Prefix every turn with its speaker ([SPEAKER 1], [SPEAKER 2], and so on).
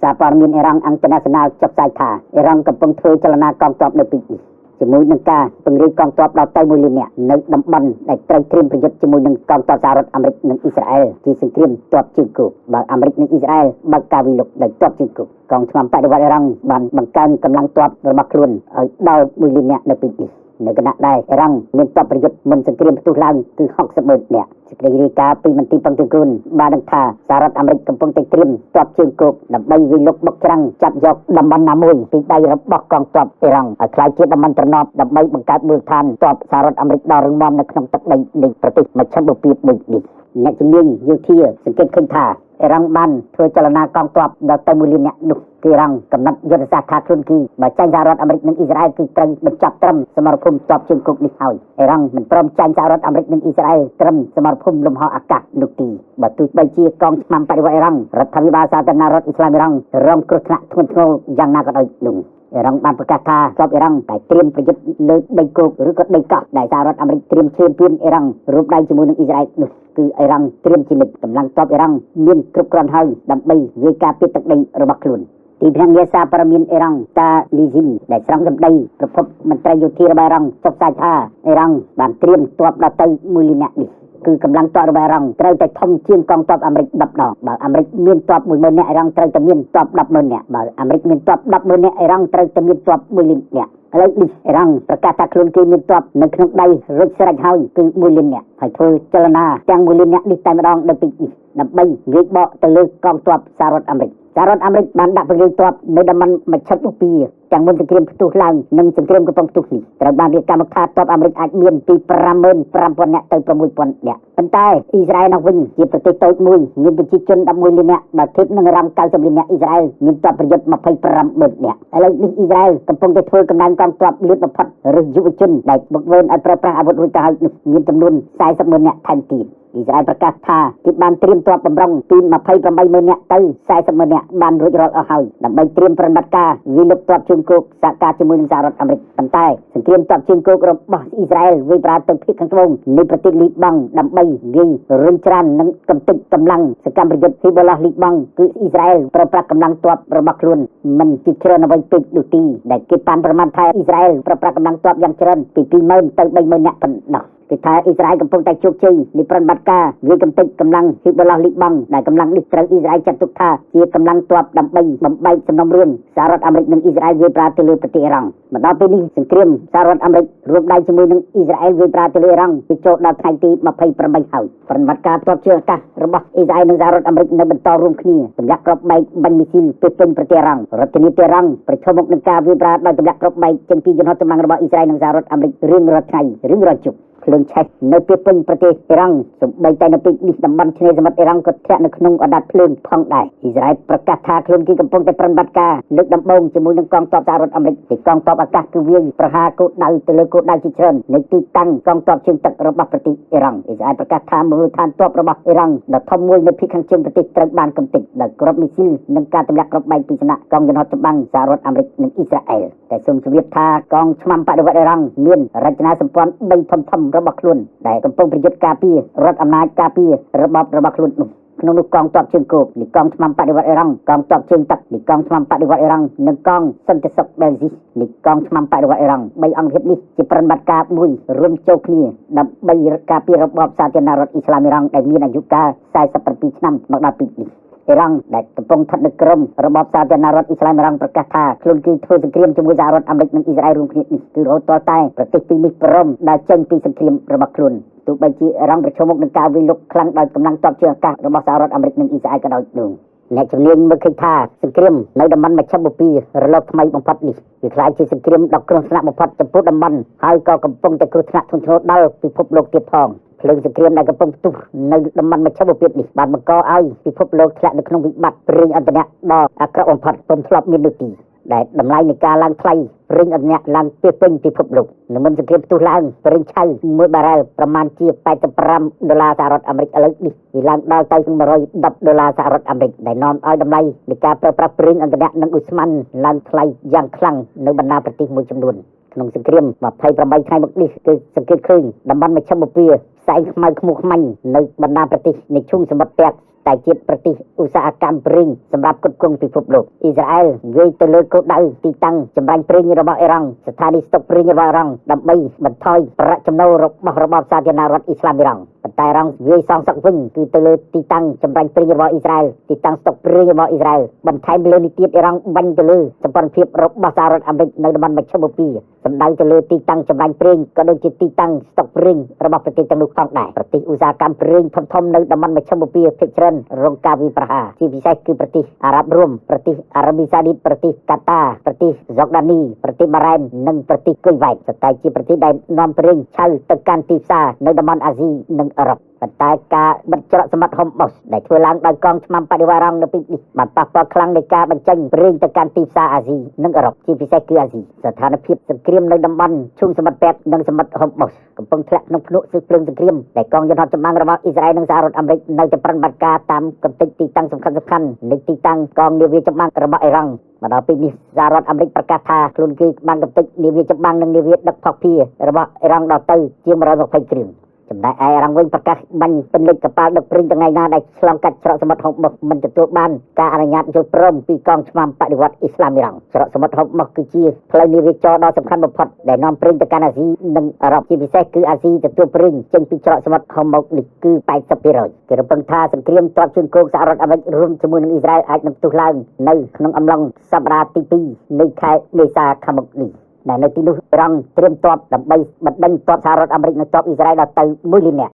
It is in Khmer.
[SPEAKER 1] សារព័ត៌មានអ៊ីរ៉ង់អង្គការណាល់ចុះផ្សាយថាអ៊ីរ៉ង់កំពុងធ្វើចលនាកងទ័ពនៅពីនេះជាមួយនឹងការពង្រីកកងទ័ពដល់ទៅ1លាននាក់នៅតំបន់ដែលត្រូវត្រៀមប្រយុទ្ធជាមួយនឹងកងទ័ពសហរដ្ឋអាមេរិកនិងអ៊ីស្រាអែលជាសង្គ្រាមទ័ពជើងគោកបើអាមេរិកនិងអ៊ីស្រាអែលបើកការវិលុកដោយទ័ពជើងគោកកងឆ្មាំបដិវត្តអ៊ីរ៉ង់បានបង្កើនកម្លាំងទ័ពរបស់ខ្លួនឲ្យដល់1លាននាក់នៅពីនេះនៅគណៈដែលអ៊ីរ៉ង់មានទ័ពប្រយុទ្ធមុនសង្គ្រាមផ្ទុះឡើងគឺ60,000នាក់សេចក្តីរាយការណ៍ពីមន្ទីរពងទង្គនបានដឹងថាសហរដ្ឋអាមេរិកកំពុងតែត្រៀមទ័ពជើងគោកដើម្បីវិលុកបុកច្រាំងចាប់យកតំបន់ណាមួយពីដៃរបស់កងទ័ពអ៊ីរ៉ង់ឲ្យក្លាយជាតំបន់ទ្រនាប់ដើម្បីបង្កើតមូលដ្ឋានទ័ពសហរដ្ឋអាមេរិកដ៏រឹងមាំនៅក្នុងទឹកដីនៃប្រទេសមជ្ឈិមបូព៌ាមួយនេះអ្នកជំនាញយោធាសង្កេតឃើញថាអ៊ីរ៉ង់បានធ្វើចលនាកងទ័ពដល់ទៅ1លាននាក់នោះគឺអ៊ីរ៉ង់កំណត់យុទ្ធសាស្ត្រថាខ្លួនគីបើចាញ់សហរដ្ឋអាមេរិកនិងអ៊ីស្រាអែលគឺត្រូវបញ្ចប់ត្រឹមសមរភូមិទ័ពជើងគោកនេះហើយអ៊ីរ៉ង់មិនព្រមចាញ់សហរដ្ឋអាមេរិកនិងអ៊ីស្រាអែលត្រឹមសមរភូមិលំហអាកាសនោះទេបើទោះបីជាកងឆ្មាំបដិវត្តអ៊ីរ៉ង់រដ្ឋាភិបាលសាធារណរដ្ឋអ៊ីស្លាមអ៊ីរ៉ង់រងគ្រោះថ្នាក់ធ្ងន់ធ្ងរយ៉ាងណាក៏ដោយនោះអ៊ីរ៉ង់បានប្រកាសថាទ័ពអ៊ីរ៉ង់តែត្រៀមប្រយុទ្ធលើដីគោកឬក៏ដីកោះដែលសហរដ្ឋអាមេរិកត្រៀមឈានពានអ៊ីរ៉ង់រួមដៃជាមួយនឹងអ៊ីស្រាអែលនោះគឺអ៊ីរ៉ង់ត្រៀមជានិច្ចកម្លាំងទ័ពអ៊ីរ៉ង់មានគ្រប់គ្រាន់ហើយដើម្បីវាយការពារទឹកដីរបស់ខ្លួនទីភ្នាក់ងារសារព័ត៌មានអ៊ីរ៉ង់តាលីស៊ីមដែលស្រង់សម្ដីប្រពន្ធមន្ត្រីយោធារបស់អ៊ីរ៉ង់ចុះផ្សាយថាអ៊ីរ៉ង់បានត្រៀមទ័ពដល់ទៅ1លាននាក់នេះគឺកម្លាំងទ័ពរបស់អ៊ីរ៉ង់ត្រូវតែធំជាងកងទ័ពអាមេរិក10ដងបើអាមេរិកមានទ័ព10,000នាក់អ៊ីរ៉ង់ត្រូវតែមានទ័ព10,000នាក់បើអាមេរិកមានទ័ព10,000នាក់អ៊ីរ៉ង់ត្រូវតែមានទ័ព1លាននាក់ឥឡូវនេះអ៊ីរ៉ង់ប្រកាសថាខ្លួនគេមានទ័ពនៅក្នុងដៃរួចស្រេចហើយគឺ1លាននាក់ហើយធ្វើចលនាទាំង1លាននាក់នេះតែម្ដងនៅពីនេះដើម្បីវាយបកទៅលើកងទ័ពសហរដ្ឋអាមេរិកសហរដ្ឋអាមេរិកបានដាក់ពង្រាយទ័ពនៅតំបន់មជ្ឈិមបូព៌ាទាំងមុនសង្គ្រាមផ្ទុះឡើងនិងសង្គ្រាមកំពុងផ្ទុះនេះត្រូវបានរៀបការមកថាទ័ពអាមេរិកអាចមានពី55,000នាក់ទៅ6,000នាក់ប៉ុន្តែអ៊ីស្រាអែលនោះវិញជាប្រទេសតូចមួយមានប្រជាជន11លាននាក់បើធៀបនឹងអ៊ីរ៉ង់90លាននាក់អ៊ីស្រាអែលមានទ័ពប្រយុទ្ធ25,000នាក់ឥឡូវនេះអ៊ីស្រាអែលកំពុងតែធ្វើកម្លាំងកងទ័ពលឿនបំផុតឬយុវជនដែលបុកវេនឲ្យប្រើប្រាស់អាវុធរួចទៅហើយនោះមានចំនួន40,000នាក់ថែមទៀតអ៊ីស្រាអែលប្រកាសថាគេបានត្រៀមទ័ពបំរុងពី28,000នាក់ទៅ40,000នាក់បានរួចរាល់អស់ហើយដើម្បីត្រៀមប្រតិបត្តិការវិលុកទ័ពជើងគោកសហការជាមួយនឹងសហរដ្ឋអាមេរិកប៉ុន្តែសង្គ្រាមទ័ពជើងគោករបស់អ៊ីស្រាអែលវាយប្រហារទៅភាគខាងត្បូងនៃប្រទេសលីបង់ដើម្បីវាយរុញច្រាននិងកំទេចកម្លាំងសកម្មប្រយុទ្ធហ៊ីបូឡាលីបង់គឺអ៊ីស្រាអែលប្រើប្រាស់កម្លាំងទ័ពរបស់ខ្លួនមិនជាច្រើនអ្វីពេកនោះទេដែលគេបានប្រមាណថាអ៊ីស្រាអែលប្រើប្រាស់កម្លាំងទ័ពយ៉ាងច្រើនពី20,000ទៅ30,000នាក់ប៉ុណ្ណោះគេថាអ៊ីស្រាអែលកំពុងតែជោគជ័យនៃប្រតិបត្តិការវាយកំទេចកម្លាំងហ៊ីបូឡាលីបង់ដែលកម្លាំងនេះត្រូវអ៊ីស្រាអែលចាត់ទុកថាជាកម្លាំងទ័ពដើម្បីបំបែកសំណុំរឿងសហរដ្ឋអាមេរិកនិងអ៊ីស្រាអែលវាយប្រហារទៅលើប្រទេសអ៊ីរ៉ង់មកដល់ពេលនេះសង្គ្រាមសហរដ្ឋអាមេរិករួមដៃជាមួយនឹងអ៊ីស្រាអែលវាយប្រហារទៅលើអ៊ីរ៉ង់ពីចូលដល់ថ្ងៃទី28ហើយប្រតិបត្តិការទ័ពជើងអាកាសរបស់អ៊ីស្រាអែលនិងសហរដ្ឋអាមេរិកនៅបន្តរួមគ្នាទម្លាក់គ្រាប់បែកបាញ់មីស៊ីលទៅពេញប្រទេសអ៊ីរ៉ង់រដ្ឋធានីតេហរ៉ង់ប្រឈមមុខនឹងការវាយប្រហារដោយទម្លាក់គ្រាប់បែកចេញពីយន្តហោះចម្បាំងរបស់អ៊ីស្រាអែលនិងសហរដ្ឋអាមេរិករៀងរាល់ថ្ងៃរៀងរាល់ជប់ភ្លើងឆេះនៅពីពេញប្រទេសអ៊ីរ៉ង់សូម្បីតែនៅពីនេះតំបន់ឆ្នេរសមុទ្រអ៊ីរ៉ង់ក៏ធ្លាក់នៅក្នុងអណ្ដាតភ្លើងផងដែរអ៊ីស្រាអែលប្រកាសថាខ្លួនគេកំពុងតែប្រតិបត្តិការលើកដំបូងជាមួយនឹងកងទ័ពសហរដ្ឋអាមេរិកទីកងទ័ពអាកាសគឺវាយប្រហារគោលដៅទៅលើគោលដៅជាច្រើននៃទីតាំងកងទ័ពជើងទឹករបស់ប្រទេសអ៊ីរ៉ង់អ៊ីស្រាអែលប្រកាសថាមូលដ្ឋានទ័ពរបស់អ៊ីរ៉ង់ដ៏ធំមួយនៅភាគខាងជើងប្រទេសត្រូវបានកំទេចដោយគ្រាប់មីស៊ីលនិងការទម្លាក់គ្រាប់បែកពីសំណាក់កងយន្តហោះចម្បាំងសហរដ្ឋអាមេរិកនិងអ៊ីស្រាអែលតែសូមជម្រាបថាកងឆ្មាំបដិវត្តអ៊ីរ៉ង់មានរចនាសម្ព័ន្ធ3ធំរបស់ខ្លួនដែលកំពុងប្រយុទ្ធការពាររដ្ឋអំណាចការពាររបបរបស់ខ្លួននោះក្នុងនោះកងទ័ពជើងគោកនេះកងឆ្មាំបដិវត្តអ៊ីរ៉ង់កងទ័ពជើងទឹកនេះកងឆ្មាំបដិវត្តអ៊ីរ៉ង់និងកងសន្តិសុខបែលហ្ស៊ីកនេះកងឆ្មាំបដិវត្តអ៊ីរ៉ង់3អង្គភាពនេះជាប្រតិបត្តិការមួយរួមចូលគ្នាដើម្បីការពាររបបសាធារណរដ្ឋអ៊ីស្លាមអ៊ីរ៉ង់ដែលមានអាយុកាល47ឆ្នាំមកដល់ពេលនេះអ៊ីរ៉ង់ដែលកំពុងស្ថិតនៅក្រោមរបបសាធារណរដ្ឋអ៊ីស្លាមអ៊ីរ៉ង់ប្រកាសថាខ្លួនគេធ្វើសង្គ្រាមជាមួយសហរដ្ឋអាមេរិកនិងអ៊ីស្រាអែលរួមគ្នានេះគឺរហូតដល់តែប្រទេសពីរនេះព្រមដែលចេញពីសង្គ្រាមរបស់ខ្លួនទោះបីជាអ៊ីរ៉ង់ប្រឈមមុខនឹងការវាយលុកខ្លាំងដោយកម្លាំងទ័ពជើងអាកាសរបស់សហរដ្ឋអាមេរិកនិងអ៊ីស្រាអែលក៏ដោយនោះអ្នកជំនាញមើលឃើញថាសង្គ្រាមនៅតំបន់មជ្ឈិមបូព៌ារលកថ្មីបំផុតនេះវាក្លាយជាសង្គ្រាមដ៏គ្រោះថ្នាក់បំផុតចំពោះតំបន់ហើយក៏កំពុងតែគ្រោះថ្នាក់ធ្ងន់ធ្ងរដល់ពិភពលោកទៀតផងភ្លើងសង្គ្រាមដែលកំពុងផ្ទុះនៅតំបន់មជ្ឈិមបូព៌ានេះបានបង្កឲ្យពិភពលោកធ្លាក់នៅក្នុងវិបត្តិប្រេងឥន្ធនៈដ៏អាក្រក់បំផុតពុំធ្លាប់មានដូចនេះដែលតម្លៃនៃការឡើងថ្លៃប្រេងឥន្ធនៈឡើងពីពេញពិភពលោកនៅមុនសង្គ្រាមផ្ទុះឡើងប្រេងឆៅ1បារ៉ែលប្រមាណជា$85សហរដ្ឋអាមេរិកឥឡូវនេះវាឡើងដល់ទៅ$110សហរដ្ឋអាមេរិកដែលនាំឲ្យតម្លៃនៃការប្រើប្រាស់ប្រេងឥន្ធនៈនិងឧស្ម័នឡើងថ្លៃយ៉ាងខ្លាំងនៅបណ្ដាប្រទេសមួយចំនួនក្នុងសង្គ្រាម28ថ្ងៃមកនេះគឺសង្កេតឃើញតំបន់មជ្ឈិមបូព៌ាផ្សែងខ្មៅខ្មុះខ្មាញ់នៅបណ្ដាប្រទេសនៃឈូងសមុទ្រពាក់ តែជាប្រទេសឧស្សាហកម្មប្រេងសម្រាប់គ្រប់គ្រងពិភពលោកអ៊ីស្រាអែលវាយទៅលើគោលដៅទីតាំងចម្រាញ់ប្រេងរបស់អ៊ីរ៉ង់ស្ថានីយ៍ស្តុកប្រេងរបស់អ៊ីរ៉ង់ដើម្បីបន្ថយប្រាក់ចំណូលរបស់របបសាធារណរដ្ឋអ៊ីស្លាមអ៊ីរ៉ង់ប៉ុន្តែអ៊ីរ៉ង់វាយសងសឹកវិញគឺទៅលើទីតាំងចម្រាញ់ប្រេងរបស់អ៊ីស្រាអែលទីតាំងស្តុកប្រេងរបស់អ៊ីស្រាអែលបន្ថែមលើនេះទៀតអ៊ីរ៉ង់បាញ់ទៅលើសម្ព័ន្ធភាពរបស់សហរដ្ឋអាមេរិកនៅតំបន់មជ្ឈិមបូព៌ាសម្ដៅទៅលើទីតាំងចម្រាញ់ប្រេងក៏ដូចជាទីតាំងស្តុកប្រេងរបស់ប្រទេសទាំងនោះផងដែរប្រទេសឧស្សាហកម្មប្រេងធំៗនៅតំបន់មជ្ឈិមបូព៌ាភាគច្រើនរងការវាយប្រហារជាពិសេសគឺប្រទេសអារ៉ាប់រួមប្រទេសអារ៉ាប៊ីសាអូឌីតប្រទេសកាតាប្រទេសហ្សូដានីប្រទេសបារ៉ែននិងប្រទេសគុយវ៉ែតស្ទើរជាប្រទេសដែលនាំប្រេងឆៅទៅកាន់ទីផ្សារនៅតំបន់អាស៊ីនិងអឺរ៉ុបប៉ុន្តែការបិទច្រកសមុទ្រហុំបូសដែលធ្វើឡើងដោយកងឆ្មាំបដិវត្តរងនៅពេលនេះបានប៉ះពាល់ខ្លាំងនៃការបញ្ចេញប្រេងទៅកាន់ទីផ្សារអាស៊ីនិងអឺរ៉ុបជាពិសេសគឺអាស៊ីស្ថានភាពសង្គ្រាមនៅតំបន់ឈូងសមុទ្រពេទ្យនិងសមុទ្រហុំបូសកំពុងធ្លាក់ក្នុងភ្នក់សឹកភ្លើងសង្គ្រាមដែលកងយន្តហោះចម្បាំងរបស់អ៊ីស្រាអែលនិងសហរដ្ឋអាមេរិកនៅតែប្រតិបត្តិការតាមកំទេចទីតាំងសំខាន់ៗនៃទីតាំងកងនាវាចម្បាំងរបស់អ៊ីរ៉ង់មកដល់ពេលនេះសហរដ្ឋអាមេរិកប្រកាសថាខ្លួនគេបានកំទេចនាវាចម្បាំងនិងនាវាដឹកភស្តុភាររបស់អ៊ីរ៉ង់ដល់ទៅជាង120គ្រឿងចំណែកឯអ៊ីរ៉ង់វិញប្រកាសបាញ់ពន្លិចកប៉ាល់ដឹកប្រេងថ្ងៃណាដែលឆ្លងកាត់ច្រកសមុទ្រហុំបូសមិនទទួលបានការអនុញ្ញាតយល់ព្រមពីកងឆ្មាំបដិវត្តអ៊ីស្លាមអ៊ីរ៉ង់ច្រកសមុទ្រហុំបូសគឺជាផ្លូវនាវាចរដ៏សំខាន់បំផុតដែលនាំប្រេងទៅកាន់អាស៊ីនិងអឺរ៉ុបជាពិសេសគឺអាស៊ីទទួលប្រេងចេញពីច្រកសមុទ្រហុំបូសនេះគឺ80%គេរំពឹងថាសង្គ្រាមទ័ពជើងគោកសហរដ្ឋអាមេរិករួមជាមួយនឹងអ៊ីស្រាអែលអាចនឹងផ្ទុះឡើងនៅក្នុងអំឡុងសប្តាហ៍ទី2នៃខែមេសាខាងមុខនេះដែលនៅទីនោះអ៊ីរ៉ង់ត្រៀមទ័ពដើម្បីបណ្ដេញទ័ពសហរដ្ឋអាមេរិកនិងទ័ពអ៊ីស្រាអែលដល់ទៅ1 លាននាក់